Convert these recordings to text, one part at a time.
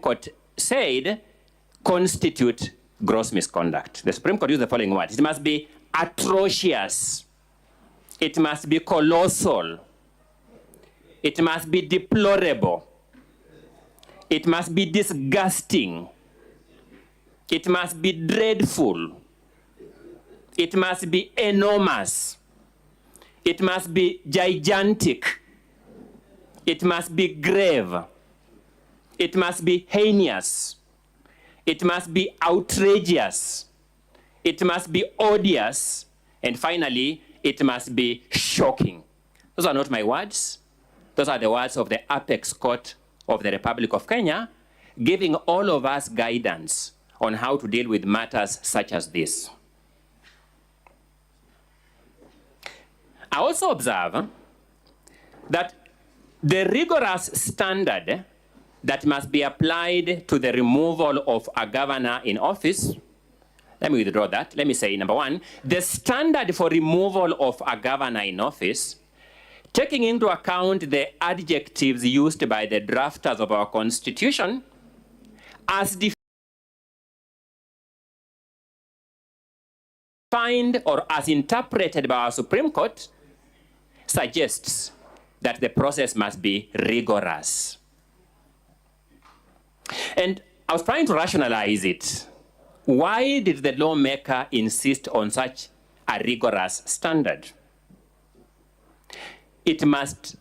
Court said constitute gross misconduct. The Supreme Court used the following words: it must be atrocious, it must be colossal, it must be deplorable, it must be disgusting, it must be dreadful, it must be enormous, it must be gigantic, it must be grave, it must be heinous, it must be outrageous, it must be odious, and finally, it must be shocking. Those are not my words. Those are the words of the Apex Court of the Republic of Kenya, giving all of us guidance on how to deal with matters such as this. I also observe that the rigorous standard that must be applied to the removal of a governor in office, let me withdraw that. Let me say, number one, the standard for removal of a governor in office, taking into account the adjectives used by the drafters of our Constitution, as defined or as interpreted by our Supreme Court, suggests that the process must be rigorous. And I was trying to rationalize it. Why did the lawmaker insist on such a rigorous standard? It must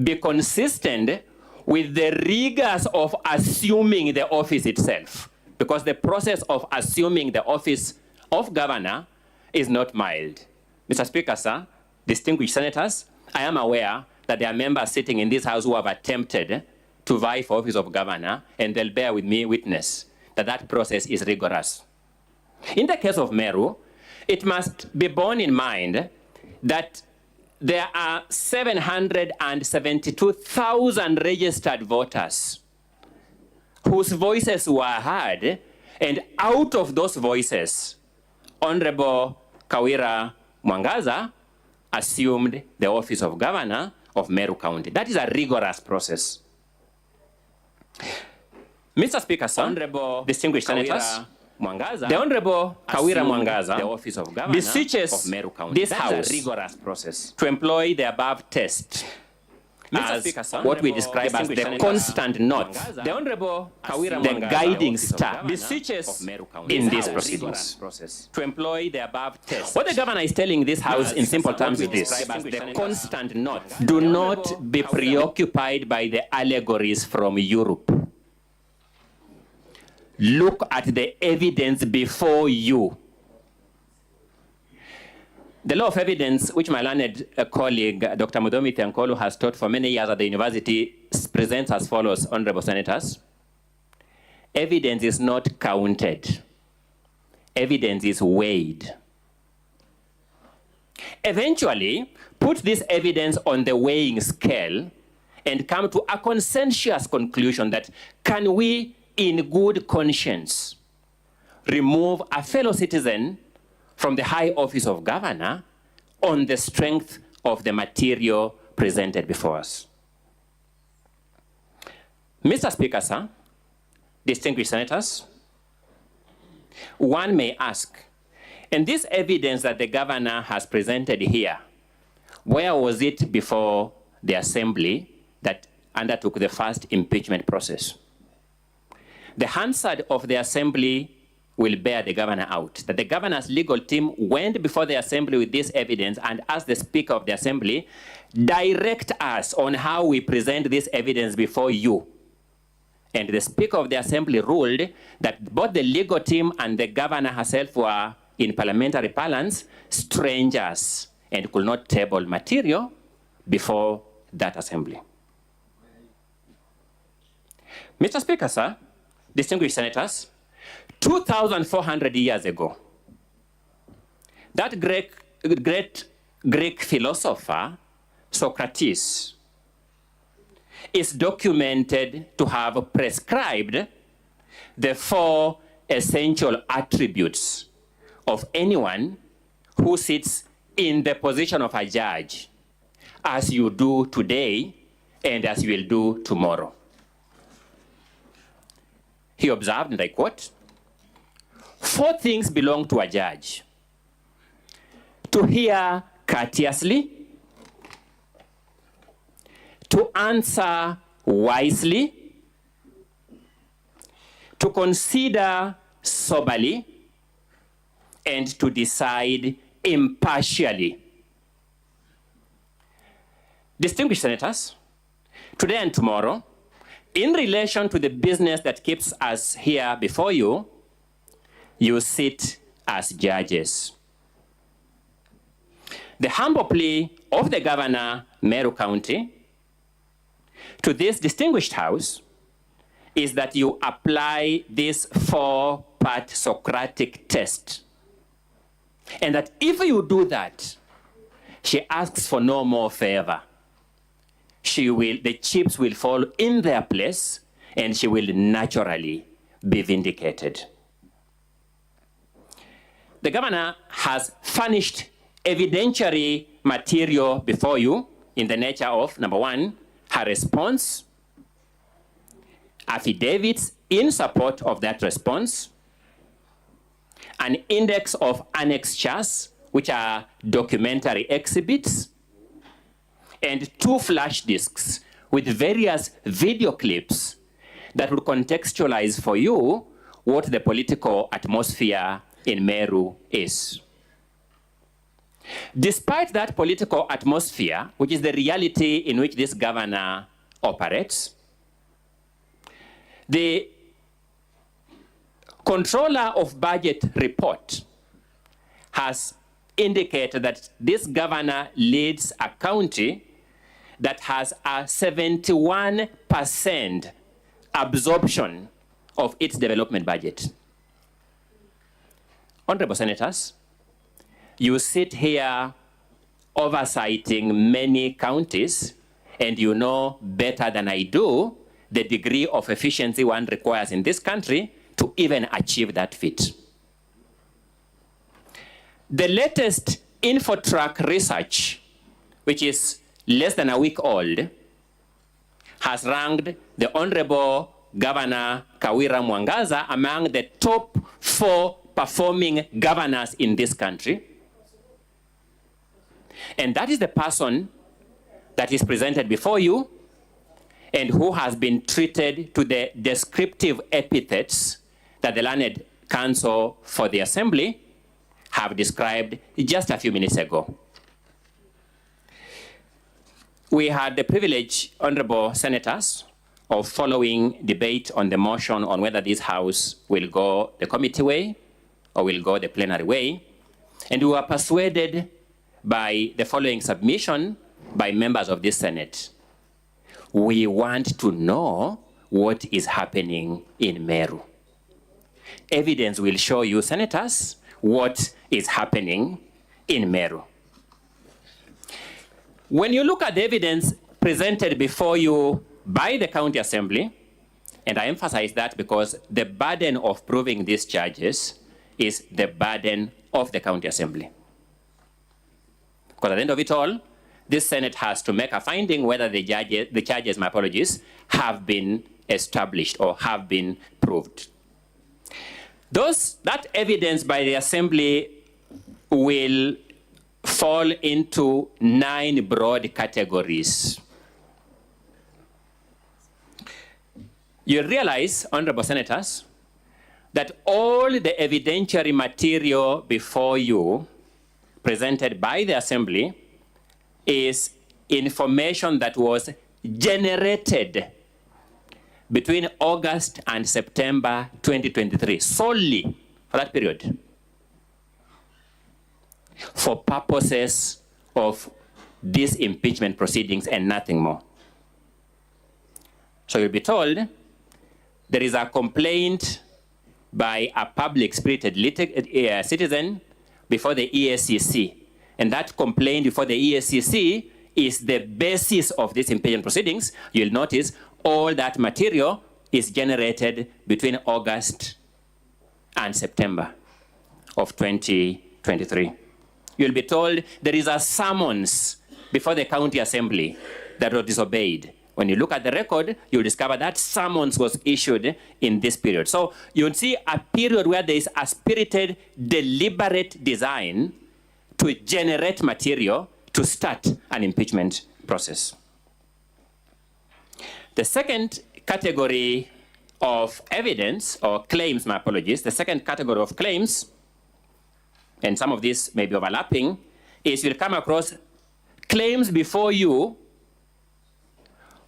be consistent with the rigors of assuming the office itself, because the process of assuming the office of governor is not mild. Mr. Speaker, sir, distinguished senators, I am aware that there are members sitting in this House who have attempted to vie for office of governor, and they'll bear with me witness that that process is rigorous. In the case of Meru, it must be borne in mind that there are 772,000 registered voters whose voices were heard, and out of those voices, Honorable Kawira Mwangaza assumed the office of governor of Meru County. That is a rigorous process. Mr. Speaker, sir, Honorable distinguished senators, Mwangaza, the Honorable Kawira Mwangaza, the office of governor beseeches of Meru County. This House, a rigorous process, to employ the above test as Speaker, what we describe as the constant north, the Honorable Kawira the guiding star, beseeches in these proceedings to employ the above test. What the governor is telling this House in simple terms is this: the constant north. Do not be preoccupied by the allegories from Europe. Look at the evidence before you. The law of evidence, which my learned colleague, Dr. Mudomi Tenkolu, has taught for many years at the university, presents as follows, honorable senators. Evidence is not counted. Evidence is weighed. Eventually, put this evidence on the weighing scale and come to a consensuous conclusion that can we, in good conscience, remove a fellow citizen from the high office of governor on the strength of the material presented before us. Mr. Speaker, sir, distinguished senators, one may ask, and this evidence that the governor has presented here, where was it before the assembly that undertook the first impeachment process? The Hansard of the assembly will bear the governor out. That the governor's legal team went before the assembly with this evidence and asked the Speaker of the assembly, direct us on how we present this evidence before you. And the Speaker of the assembly ruled that both the legal team and the governor herself were, in parliamentary parlance, strangers and could not table material before that assembly. Mr. Speaker, sir, distinguished senators, 2,400 years ago, that great Greek philosopher, Socrates, is documented to have prescribed the 4 essential attributes of anyone who sits in the position of a judge, as you do today and as you will do tomorrow. he observed, and I quote, "4 things belong to a judge: to hear courteously, to answer wisely, to consider soberly, and to decide impartially." Distinguished senators, today and tomorrow, in relation to the business that keeps us here before you, you sit as judges. The humble plea of the governor, Meru County, to this distinguished house is that you apply this 4-part Socratic test. And that if you do that, she asks for no more favor. The chips will fall in their place, and she will naturally be vindicated. The governor has furnished evidentiary material before you in the nature of, number 1, her response, affidavits in support of that response, an index of annexures, which are documentary exhibits, and 2 flash disks with various video clips that will contextualize for you what the political atmosphere in Meru is. Despite that political atmosphere, which is the reality in which this governor operates, the Controller of Budget report has indicated that this governor leads a county that has a 71% absorption of its development budget. Honorable senators, you sit here oversighting many counties, and you know better than I do the degree of efficiency one requires in this country to even achieve that feat. The latest InfoTrack research, which is less than a week old, has ranked the Honorable Governor Kawira Mwangaza among the top 4 performing governors in this country. And that is the person that is presented before you and who has been treated to the descriptive epithets that the Learned Counsel for the Assembly have described just a few minutes ago. We had the privilege, honorable senators, of following debate on the motion on whether this House will go the committee way or will go the plenary way. And we were persuaded by the following submission by members of this Senate. We want to know what is happening in Meru. Evidence will show you, senators, what is happening in Meru. When you look at the evidence presented before you by the County Assembly, and I emphasize that because the burden of proving these charges is the burden of the County Assembly. Because at the end of it all, this Senate has to make a finding whether the charges, my apologies, have been established or have been proved. That evidence by the Assembly will fall into 9 broad categories. You realize, honorable senators, that all the evidentiary material before you presented by the Assembly is information that was generated between August and September 2023, solely for that period, for purposes of these impeachment proceedings and nothing more. So you'll be told there is a complaint by a public-spirited citizen before the EACC. And that complaint before the EACC is the basis of these impeachment proceedings. You'll notice all that material is generated between August and September of 2023. You'll be told there is a summons before the County Assembly that was disobeyed When you look at the record, you'll discover that summons was issued in this period. So you'll see a period where there is a spirited, deliberate design to generate material to start an impeachment process. The second category of evidence, or claims, my apologies, the second category of claims, and some of these may be overlapping, is you'll come across claims before you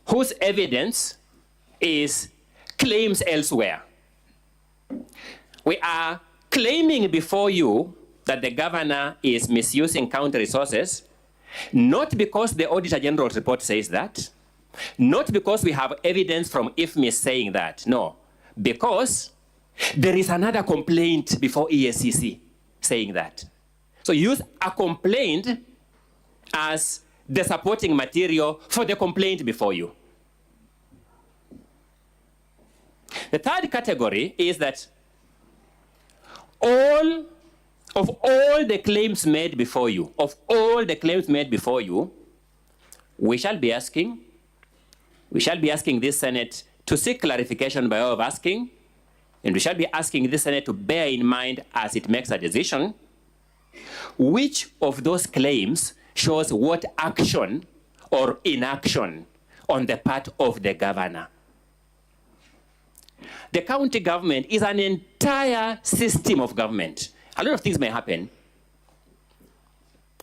whose evidence is claims elsewhere. We are claiming before you that the governor is misusing county resources, not because the Auditor General's report says that, not because we have evidence from IFMIS saying that, no, because there is another complaint before ESCC saying that. So use a complaint as the supporting material for the complaint before you. The third category is that all the claims made before you, we shall be asking this Senate to seek clarification by way of asking, and we shall be asking this Senate to bear in mind as it makes a decision, which of those claims shows what action or inaction on the part of the governor. The county government is an entire system of government. A lot of things may happen.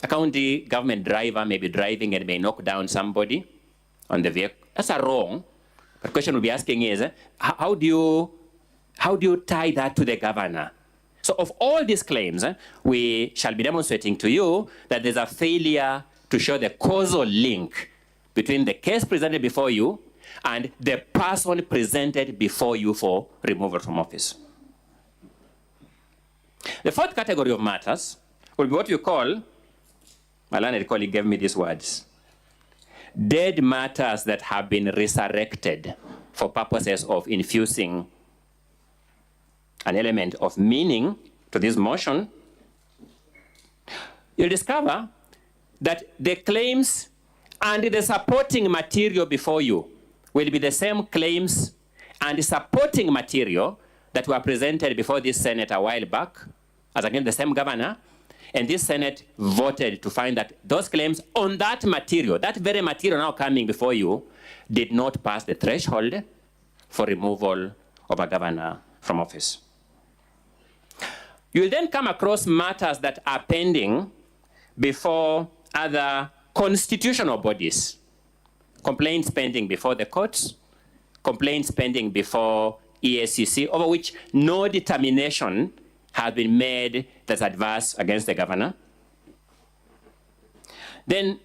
A county government driver may be driving and may knock down somebody on the vehicle. That's a wrong. The question we'll be asking is, how do you tie that to the governor? So of all these claims, we shall be demonstrating to you that there's a failure to show the causal link between the case presented before you and the person presented before you for removal from office. The fourth category of matters will be what you call, my learned colleague gave me these words, dead matters that have been resurrected for purposes of infusing an element of meaning to this motion. You'll discover that the claims and the supporting material before you will be the same claims and supporting material that were presented before this Senate a while back, as again the same governor, and this Senate voted to find that those claims on that material, that very material now coming before you, did not pass the threshold for removal of a governor from office. You'll then come across matters that are pending before other constitutional bodies. Complaints pending before the courts, complaints pending before ESCC, over which no determination has been made that's adverse against the governor. Then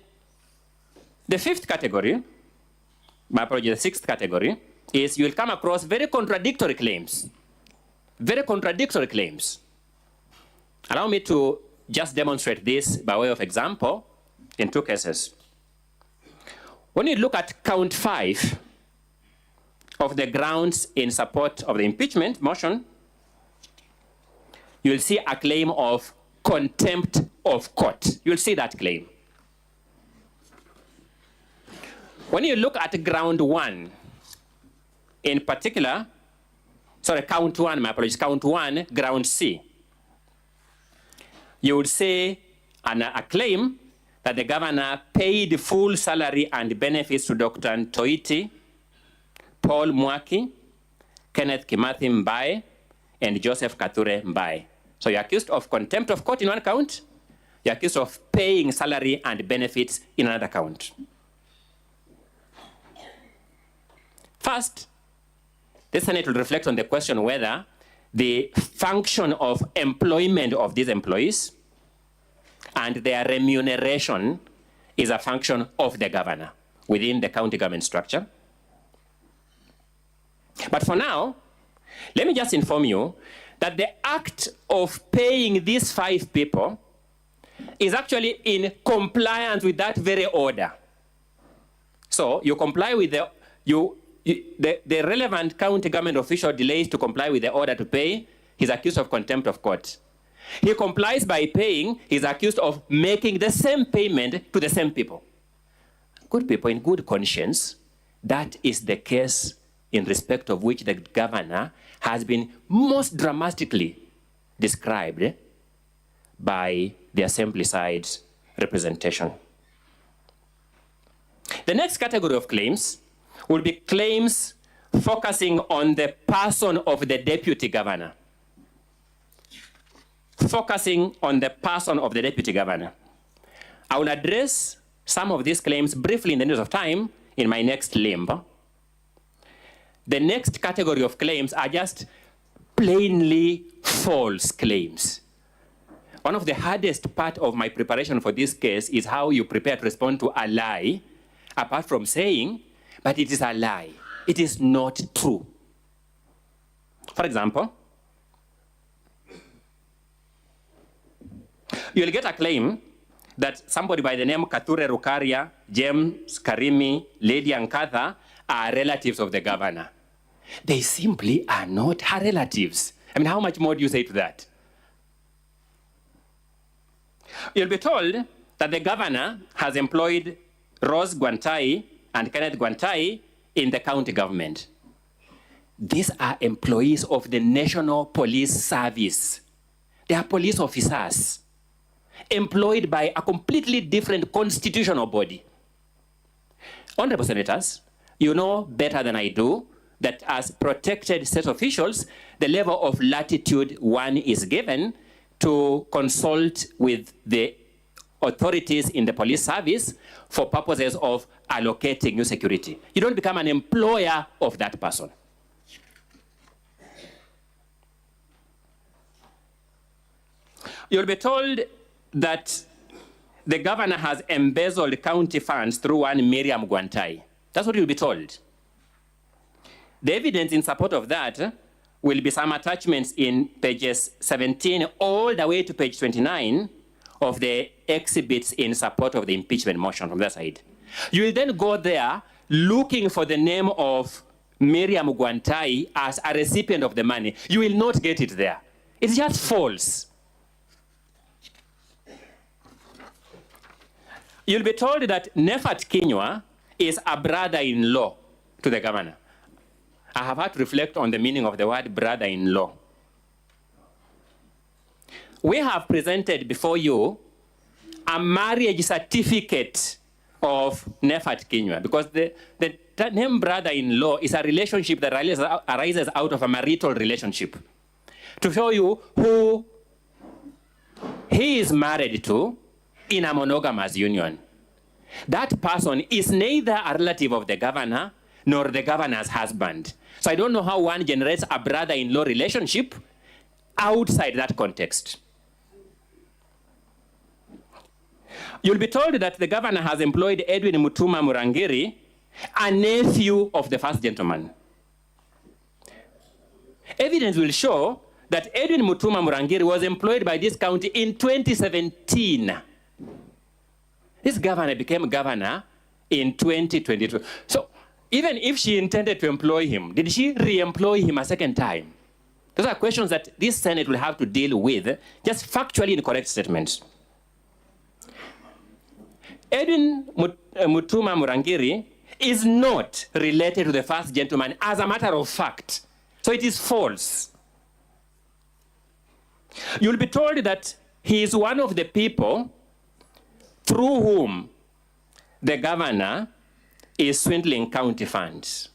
the fifth category, my apologies, the sixth category, is you'll come across very contradictory claims. Very contradictory claims. Allow me to just demonstrate this by way of example in two cases. When you look at count 5 of the grounds in support of the impeachment motion, you'll see a claim of contempt of court. You'll see that claim. When you look at ground 1, in particular, sorry, count 1, my apologies, count 1, ground C, you would say a claim that the governor paid full salary and benefits to Dr. Ntoiti, Paul Mwaki, Kenneth Kimathi Mbae, and Joseph Kathure Mbae. So you're accused of contempt of court in one count, you're accused of paying salary and benefits in another count. First, the Senate will reflect on the question whether the function of employment of these employees and their remuneration is a function of the governor within the county government structure. But for now, let me just inform you that the act of paying these 5 people is actually in compliance with that very order. So you comply with the relevant county government official delays to comply with the order to pay, he's accused of contempt of court. He complies by paying, he's accused of making the same payment to the same people. Good people in good conscience That is the case in respect of which the governor has been most dramatically described by the assembly side representation. The next category of claims will be claims focusing on the person of the deputy governor. Focusing on the person of the deputy governor. I will address some of these claims briefly in the interest of time in my next limb. The next category of claims are just plainly false claims. One of the hardest part of my preparation for this case is how you prepare to respond to a lie, apart from saying, but it is a lie. It is not true. For example, you'll get a claim that somebody by the name Kathure Rukaria, James Karimi, Lady Ankatha are relatives of the governor. They simply are not her relatives. I mean, how much more do you say to that? You'll be told that the governor has employed Rose Gwantai and Kenneth Gwantai in the county government. These are employees of the National Police Service. They are police officers employed by a completely different constitutional body. Honorable Senators, you know better than I do that as protected state officials, the level of latitude one is given to consult with the authorities in the police service for purposes of allocating new security. You don't become an employer of that person. You'll be told that the governor has embezzled county funds through one Miriam Gwantai. That's what you'll be told. The evidence in support of that will be some attachments in pages 17 all the way to page 29 of the exhibits in support of the impeachment motion from that side. You will then go there looking for the name of Miriam Gwantai as a recipient of the money. You will not get it there. It's just false. You'll be told that Nefat Kinyua is a brother-in-law to the governor. I have had to reflect on the meaning of the word brother-in-law. We have presented before you a marriage certificate of Nefat Kinyua because the name brother-in-law is a relationship that arises out of a marital relationship. To show you who he is married to in a monogamous union. That person is neither a relative of the governor nor the governor's husband. So I don't know how one generates a brother-in-law relationship outside that context. You'll be told that the governor has employed Edwin Mutuma Murangiri, a nephew of the first gentleman. Evidence will show that Edwin Mutuma Murangiri was employed by this county in 2017. This governor became governor in 2022. So even if she intended to employ him, did she re-employ him a second time? Those are questions that this Senate will have to deal with, just factually incorrect statements. Edwin Mutuma Murangiri is not related to the first gentleman as a matter of fact. So it is false. You'll be told that he is one of the people through whom the governor is swindling county funds.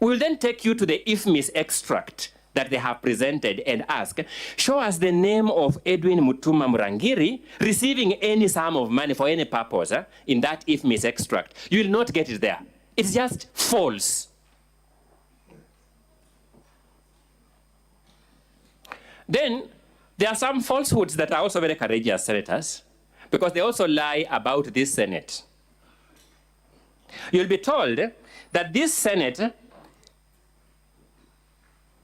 We'll then take you to the IFMIS extract that they have presented and ask, show us the name of Edwin Mutuma Murangiri receiving any sum of money for any purpose in that IFMIS extract. You will not get it there. It's just false. Then there are some falsehoods that are also very courageous, senators, because they also lie about this Senate. You'll be told that this Senate,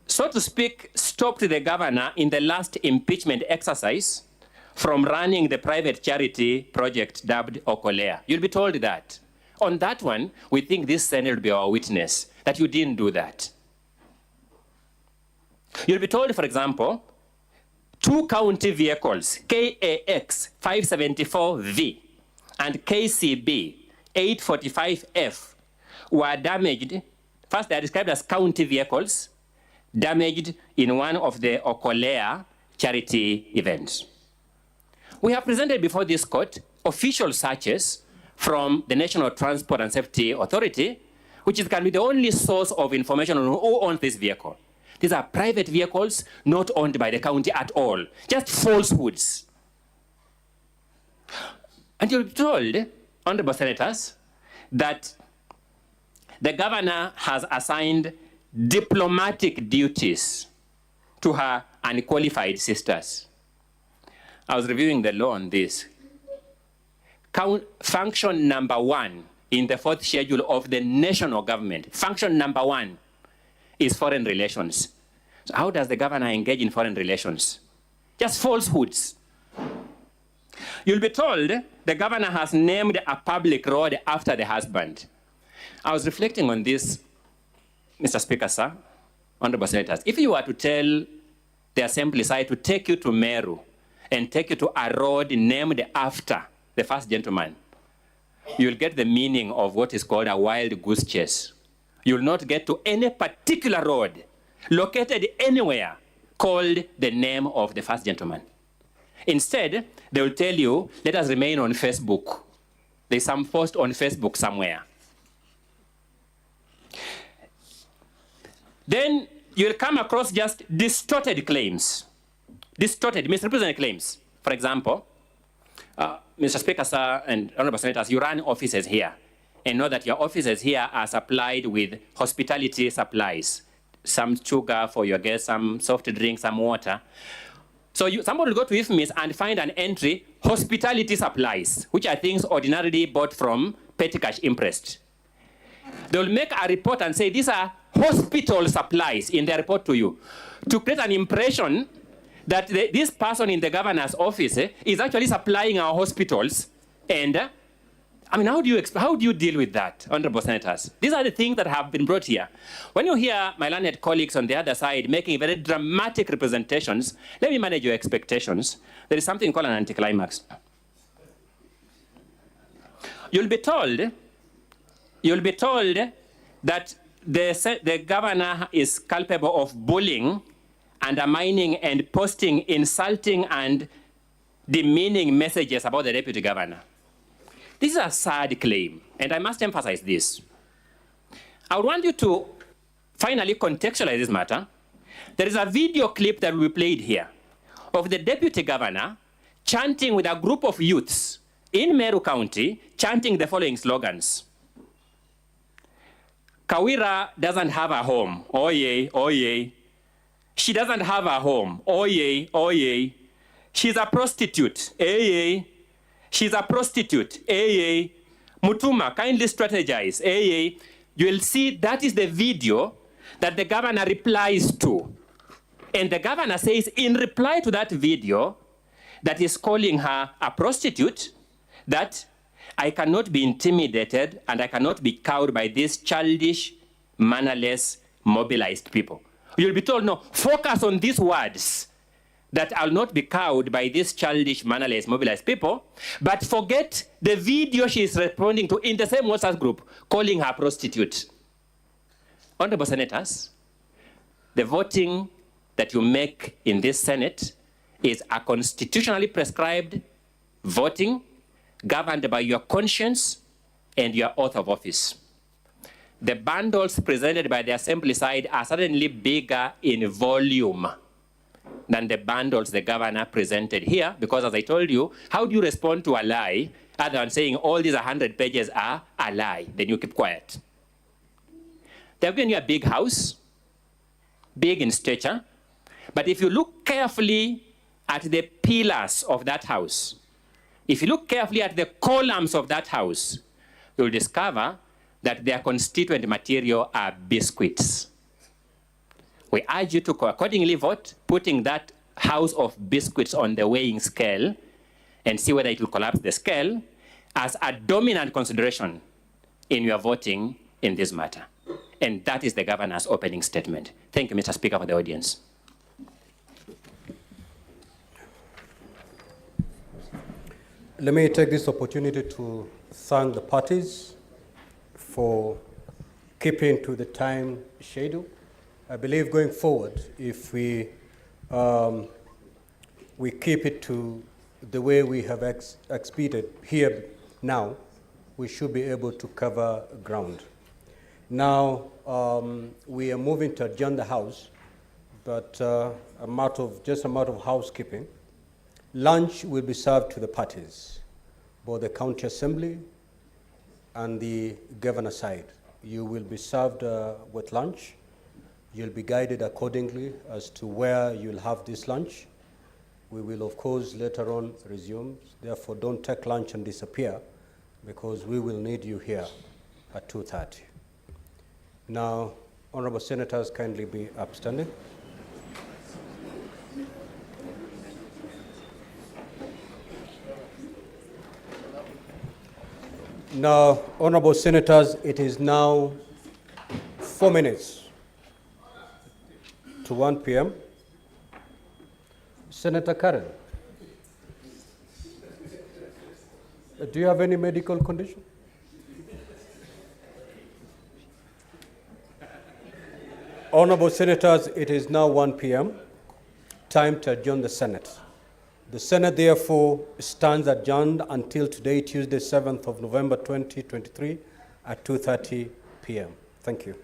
so to speak, stopped the governor in the last impeachment exercise from running the private charity project dubbed Okolea. You'll be told that. On that one, we think this Senate will be our witness, that you didn't do that. You'll be told, for example, 2 county vehicles, KAX 574V and KCB 845F, were damaged. First, they are described as county vehicles damaged in one of the Okolea charity events. We have presented before this court official searches from the National Transport and Safety Authority, which can be the only source of information on who owns this vehicle. These are private vehicles not owned by the county at all, just falsehoods. And you're told, honorable senators, that the governor has assigned diplomatic duties to her unqualified sisters. I was reviewing the law on this. Function number 1 in the 4th schedule of the national government, function number 1 is foreign relations. So how does the governor engage in foreign relations? Just falsehoods. You'll be told the governor has named a public road after the husband. I was reflecting on this, Mr. Speaker, sir, honorable senators. If you were to tell the assembly side to take you to Meru and take you to a road named after the first gentleman, you'll get the meaning of what is called a wild goose chase. You'll not get to any particular road located anywhere called the name of the first gentleman. Instead, they will tell you, let us remain on Facebook. There's some post on Facebook somewhere. Then you'll come across just distorted claims, distorted, misrepresented claims. For example, Mr. Speaker, sir, and honorable senators, you run offices here and know that your offices here are supplied with hospitality supplies, some sugar for your guests, some soft drinks, some water. So somebody will go to IFMIS and find an entry, hospitality supplies, which are things ordinarily bought from petty cash interest. They will make a report and say these are hospital supplies in their report to you, to create an impression that this person in the governor's office is actually supplying our hospitals. And I mean, how do you deal with that, honorable senators? These are the things that have been brought here. When you hear my learned colleagues on the other side making very dramatic representations, let me manage your expectations. There is something called an anticlimax. You'll be told that the governor is culpable of bullying, undermining, and posting insulting and demeaning messages about the deputy governor. This is a sad claim, and I must emphasize this. I want you to finally contextualize this matter. There is a video clip that will be played here of the deputy governor chanting with a group of youths in Meru County, chanting the following slogans. Kawira doesn't have a home, oh yay, oh yay. She doesn't have a home, oh yay, oh yay. She's a prostitute, eh yay. She's a prostitute, eh yay. Mutuma, kindly strategize, eh yay. You'll see that is the video that the governor replies to. And the governor says in reply to that video that is calling her a prostitute, that I cannot be intimidated and I cannot be cowed by these childish, mannerless, mobilized people. You'll be told, no, focus on these words, that I'll not be cowed by these childish, mannerless, mobilized people, but forget the video she is responding to in the same WhatsApp group, calling her prostitute. Honorable senators, the voting that you make in this Senate is a constitutionally prescribed voting governed by your conscience and your oath of office. The bundles presented by the assembly side are certainly bigger in volume than the bundles the governor presented here, because as I told you, how do you respond to a lie other than saying all these 100 pages are a lie? Then you keep quiet. They've given you a big house, big in stature, but if you look carefully at the pillars of that house, if you look carefully at the columns of that house, you'll discover that their constituent material are biscuits. We urge you to accordingly vote, putting that house of biscuits on the weighing scale and see whether it will collapse the scale as a dominant consideration in your voting in this matter. And that is the governor's opening statement. Thank you, Mr. Speaker, for the audience. Let me take this opportunity to thank the parties for keeping to the time schedule. I believe going forward, if we keep it to the way we have expeded here now, we should be able to cover ground. Now, we are moving to adjourn the House, but just a matter of housekeeping. Lunch will be served to the parties, both the county assembly and the governor side. You will be served with lunch. You'll be guided accordingly as to where you'll have this lunch. We will, of course, later on resume. Therefore, don't take lunch and disappear, because we will need you here at 2:30. Now, honorable senators, kindly be upstanding. Now, honorable senators, it is now 4 minutes to 1 p.m. Senator Karen, do you have any medical condition? Honorable senators, it is now 1 p.m. Time to adjourn the Senate. The Senate, therefore, stands adjourned until today, Tuesday, 7th of November, 2023, at 2:30 p.m. Thank you.